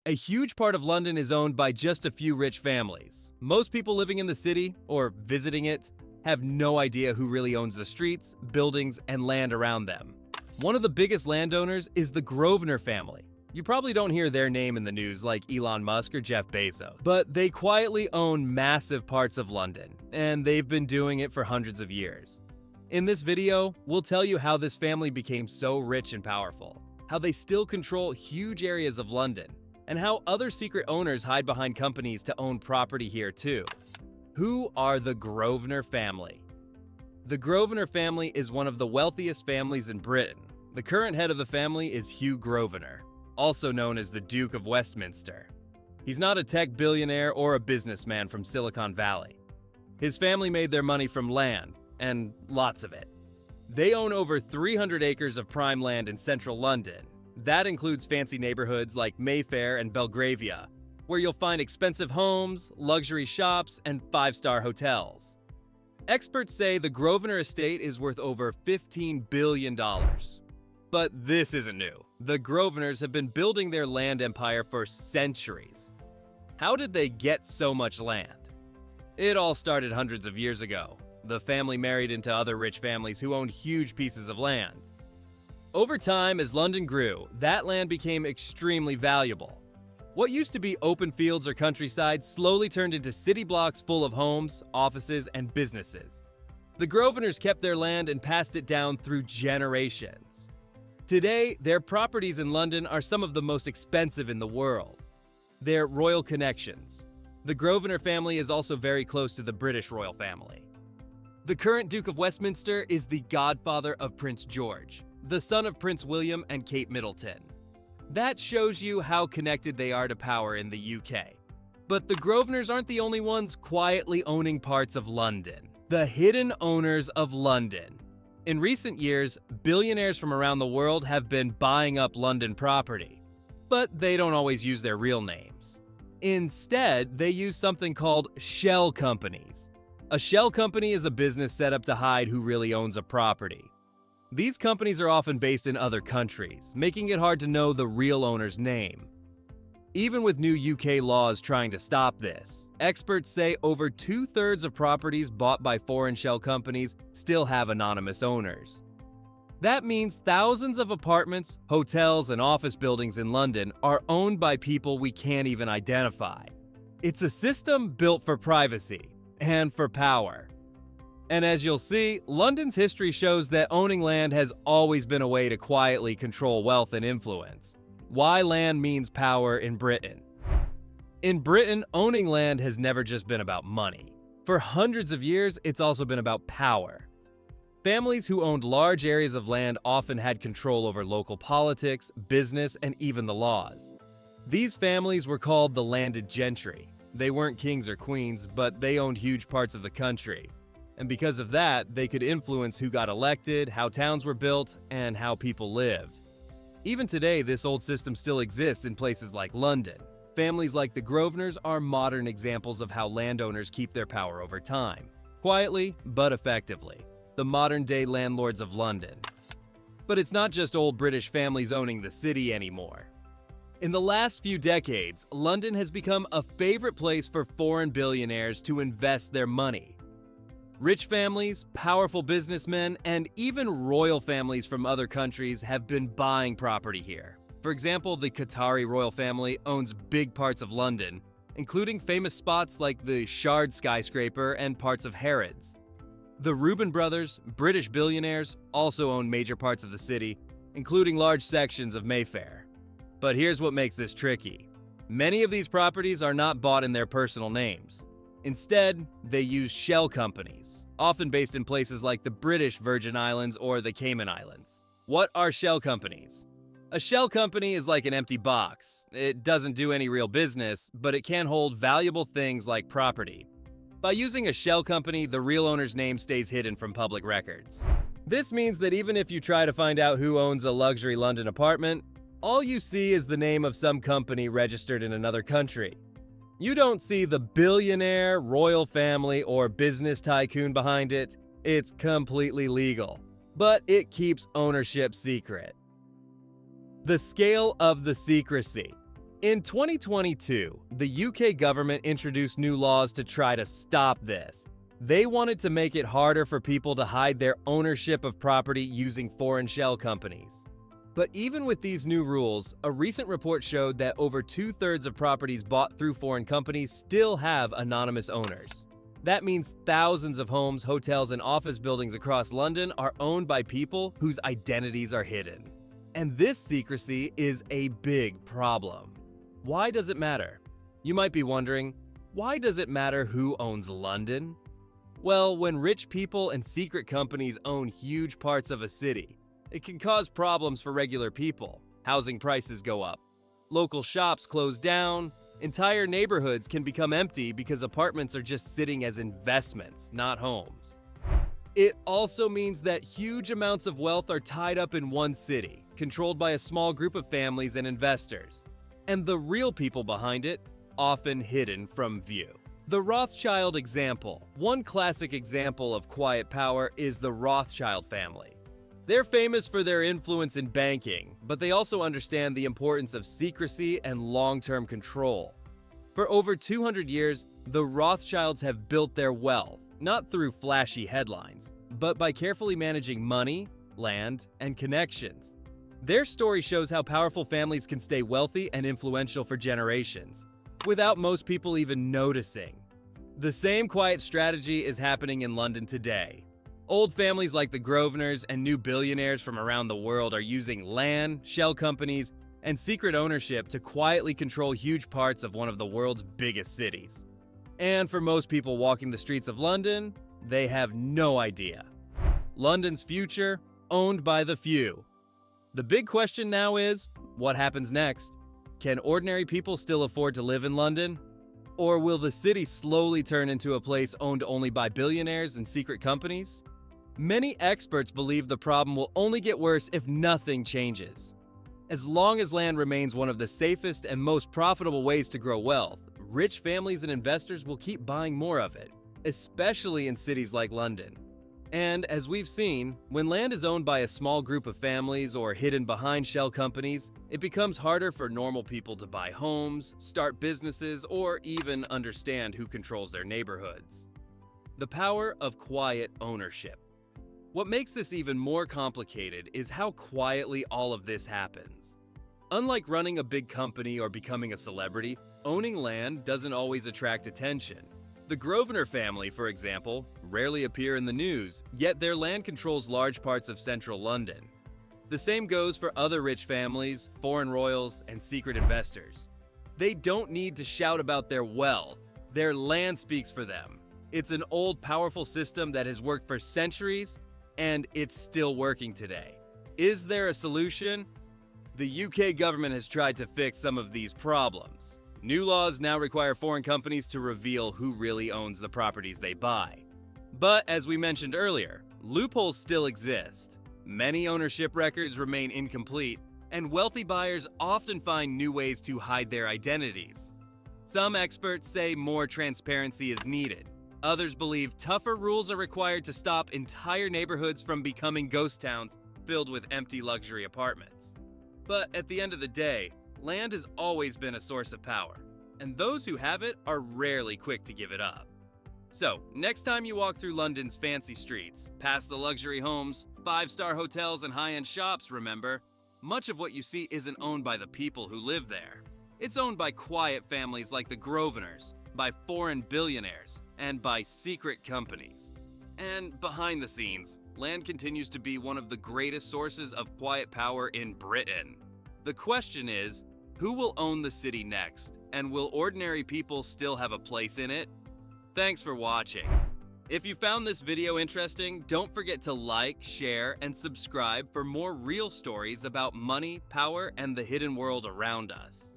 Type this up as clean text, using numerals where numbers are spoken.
A huge part of London is owned by just a few rich families. Most people living in the city, or visiting it, have no idea who really owns the streets, buildings, and land around them. One of the biggest landowners is the Grosvenor family. You probably don't hear their name in the news like Elon Musk or Jeff Bezos, but they quietly own massive parts of London, and they've been doing it for hundreds of years. In this video, we'll tell you how this family became so rich and powerful, how they still control huge areas of London, and how other secret owners hide behind companies to own property here too. Who are the Grosvenor family? The Grosvenor family is one of the wealthiest families in Britain. The current head of the family is Hugh Grosvenor, also known as the Duke of Westminster. He's not a tech billionaire or a businessman from Silicon Valley. His family made their money from land, and lots of it. They own over 300 acres of prime land in central London. That includes fancy neighborhoods like Mayfair and Belgravia, where you'll find expensive homes, luxury shops, and five-star hotels. Experts say the Grosvenor estate is worth over $15 billion. But this isn't new. The Grosvenors have been building their land empire for centuries. How did they get so much land? It all started hundreds of years ago. The family married into other rich families who owned huge pieces of land. Over time, as London grew, that land became extremely valuable. What used to be open fields or countryside slowly turned into city blocks full of homes, offices, and businesses. The Grosvenors kept their land and passed it down through generations. Today, their properties in London are some of the most expensive in the world. They're royal connections. The Grosvenor family is also very close to the British royal family. The current Duke of Westminster is the godfather of Prince George, the son of Prince William and Kate Middleton. That shows you how connected they are to power in the UK. But the Grosvenors aren't the only ones quietly owning parts of London. The hidden owners of London. In recent years, billionaires from around the world have been buying up London property. But they don't always use their real names. Instead, they use something called shell companies. A shell company is a business set up to hide who really owns a property. These companies are often based in other countries, making it hard to know the real owner's name. Even with new UK laws trying to stop this, experts say over 2/3 of properties bought by foreign shell companies still have anonymous owners. That means thousands of apartments, hotels, and office buildings in London are owned by people we can't even identify. It's a system built for privacy and for power. And as you'll see, London's history shows that owning land has always been a way to quietly control wealth and influence. Why land means power in Britain. In Britain, owning land has never just been about money. For hundreds of years, it's also been about power. Families who owned large areas of land often had control over local politics, business, and even the laws. These families were called the landed gentry. They weren't kings or queens, but they owned huge parts of the country. And because of that, they could influence who got elected, how towns were built, and how people lived. Even today, this old system still exists in places like London. Families like the Grosvenors are modern examples of how landowners keep their power over time. Quietly, but effectively. The modern-day landlords of London. But it's not just old British families owning the city anymore. In the last few decades, London has become a favorite place for foreign billionaires to invest their money. Rich families, powerful businessmen, and even royal families from other countries have been buying property here. For example, the Qatari royal family owns big parts of London, including famous spots like the Shard skyscraper and parts of Harrods. The Reuben brothers, British billionaires, also own major parts of the city, including large sections of Mayfair. But here's what makes this tricky. Many of these properties are not bought in their personal names. Instead, they use shell companies, often based in places like the British Virgin Islands or the Cayman Islands. What are shell companies? A shell company is like an empty box. It doesn't do any real business, but it can hold valuable things like property. By using a shell company, the real owner's name stays hidden from public records. This means that even if you try to find out who owns a luxury London apartment, all you see is the name of some company registered in another country. You don't see the billionaire, royal family, or business tycoon behind it. It's completely legal, but it keeps ownership secret. The scale of the secrecy. In 2022, the UK government introduced new laws to try to stop this. They wanted to make it harder for people to hide their ownership of property using foreign shell companies. But even with these new rules, a recent report showed that over 2/3 of properties bought through foreign companies still have anonymous owners. That means thousands of homes, hotels, and office buildings across London are owned by people whose identities are hidden. And this secrecy is a big problem. Why does it matter? You might be wondering, why does it matter who owns London? Well, when rich people and secret companies own huge parts of a city, it can cause problems for regular people. Housing prices go up. Local shops close down. Entire neighborhoods can become empty because apartments are just sitting as investments, not homes. It also means that huge amounts of wealth are tied up in one city, controlled by a small group of families and investors. And the real people behind it, often hidden from view. The Rothschild example. One classic example of quiet power is the Rothschild family. They're famous for their influence in banking, but they also understand the importance of secrecy and long-term control. For over 200 years, the Rothschilds have built their wealth, not through flashy headlines, but by carefully managing money, land, and connections. Their story shows how powerful families can stay wealthy and influential for generations, without most people even noticing. The same quiet strategy is happening in London today. Old families like the Grosvenors and new billionaires from around the world are using land, shell companies, and secret ownership to quietly control huge parts of one of the world's biggest cities. And for most people walking the streets of London, they have no idea. London's future, owned by the few. The big question now is, what happens next? Can ordinary people still afford to live in London? Or will the city slowly turn into a place owned only by billionaires and secret companies? Many experts believe the problem will only get worse if nothing changes. As long as land remains one of the safest and most profitable ways to grow wealth, rich families and investors will keep buying more of it, especially in cities like London. And as we've seen, when land is owned by a small group of families or hidden behind shell companies, it becomes harder for normal people to buy homes, start businesses, or even understand who controls their neighborhoods. The power of quiet ownership. What makes this even more complicated is how quietly all of this happens. Unlike running a big company or becoming a celebrity, owning land doesn't always attract attention. The Grosvenor family, for example, rarely appear in the news, yet their land controls large parts of central London. The same goes for other rich families, foreign royals, and secret investors. They don't need to shout about their wealth. Their land speaks for them. It's an old, powerful system that has worked for centuries, and it's still working today. Is there a solution? The UK government has tried to fix some of these problems. New laws now require foreign companies to reveal who really owns the properties they buy. But as we mentioned earlier, loopholes still exist. Many ownership records remain incomplete, and wealthy buyers often find new ways to hide their identities. Some experts say more transparency is needed. Others believe tougher rules are required to stop entire neighborhoods from becoming ghost towns filled with empty luxury apartments. But at the end of the day, land has always been a source of power, and those who have it are rarely quick to give it up. So, next time you walk through London's fancy streets, past the luxury homes, five-star hotels, and high-end shops, remember, much of what you see isn't owned by the people who live there. It's owned by quiet families like the Grosvenors, by foreign billionaires, and by secret companies. And behind the scenes, land continues to be one of the greatest sources of quiet power in Britain. The question is, who will own the city next? And will ordinary people still have a place in it? Thanks for watching. If you found this video interesting, don't forget to like, share, and subscribe for more real stories about money, power, and the hidden world around us.